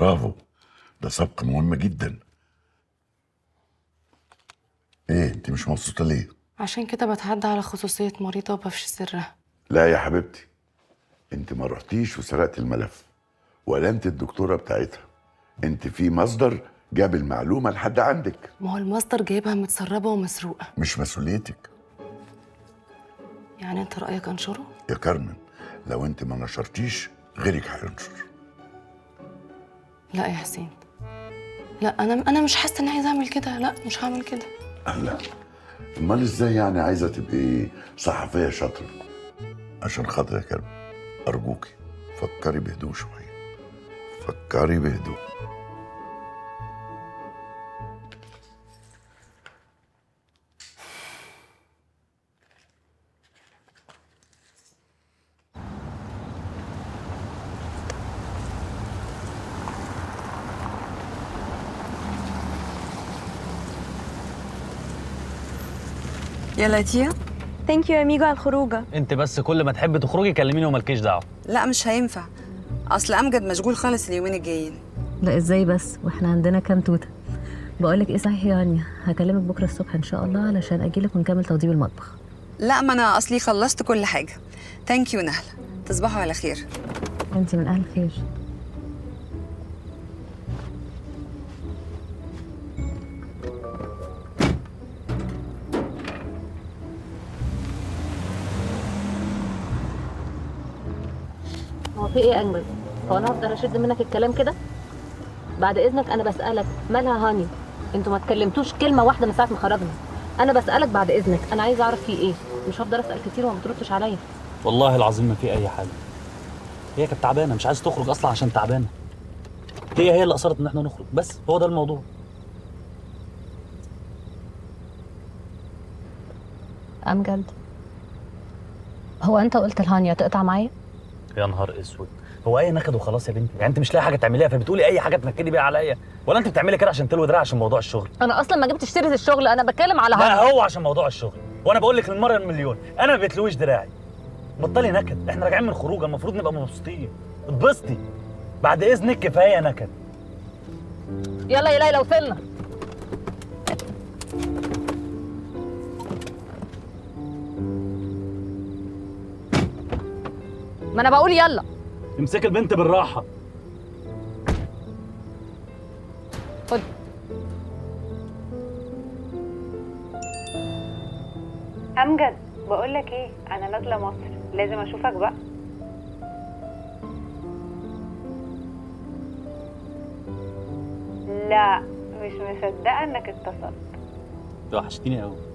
برافو، ده سبق مهم جدا. ايه انت مش مبسوطه ليه؟ عشان كده بتعدى على خصوصية مريضة وبفشي سرها. لا يا حبيبتي، انت ما رحتيش وسرقت الملف ولا انت الدكتوره بتاعتها. انت في مصدر جاب المعلومه لحد عندك. ما هو المصدر جايبها متسربة ومسروقة. مش مسؤوليتك يعني انت رأيك انشره؟ يا كارمن، لو انت ما نشرتيش غيرك هينشر. لا يا حسين، لا انا مش حاسة اني عايزة اعمل كده، لا مش هعمل كده. لا، امال ازاي يعني عايزه تبقي صحفيه شاطره؟ عشان خاطر يا كارمن ارجوكي فكري بهدوء شويه، فكري بهدوء. يلا تيا. ثانك يو يا ميجو على الخروجه. انت بس كل ما تحبي تخرجي كلميني ومالكيش دعوه. لا مش هينفع، اصل امجد مشغول خالص اليومين الجايين. لا ازاي بس واحنا عندنا كام توته. بقولك ايه صحيح يا هانيا، هكلمك بكره الصبح ان شاء الله علشان اجيلك ونكمل توضيب المطبخ. لا ما انا اصلي خلصت كل حاجه. ثانك يو نهله، تصبحوا على خير. انت من اهل خير. هو في ايه يا انجل؟ هو انا هفضل اشد منك الكلام كده؟ بعد اذنك انا بسالك مالها هاني؟ انتوا ما اتكلمتوش كلمه واحده من ساعه ما خرجنا. انا بسالك بعد اذنك، انا عايزه اعرف في ايه، مش هفضل اسال كتير وما بتردش عليا. والله العظيم ما في اي حاجه. هي كانت تعبانه، مش عايزه تخرج اصلا عشان تعبانه. هي اللي اصرت ان احنا نخرج، بس هو ده الموضوع. امجد، هو انت قلت لهانيا تقطع معايا؟ يا نهار اسود، هو اي نكد وخلاص يا بنتي؟ يعني انت مش لاقي حاجه تعمليها فبتقولي اي حاجه تنكدي بيها عليا، ولا انت بتعملي كده عشان تلوي دراعي عشان موضوع الشغل؟ انا اصلا ما جبتش سيره الشغل، انا بتكلم على هانيا. لا هو عشان موضوع الشغل، وانا بقول لك للمره المليون انا ما بتلويش دراعي. بطلي نكد، احنا راجعين من خروجه المفروض نبقى مبسوطين. اتبسطي بعد اذنك، كفايه نكد. يلا يا ليلى وصلنا. ما انا بقول يلا. امسكي البنت بالراحه. خد. امجد، بقول لك ايه، انا نازله مصر، لازم اشوفك بقى. لا مش مصدقه انك اتصلت. وحشتيني قوي.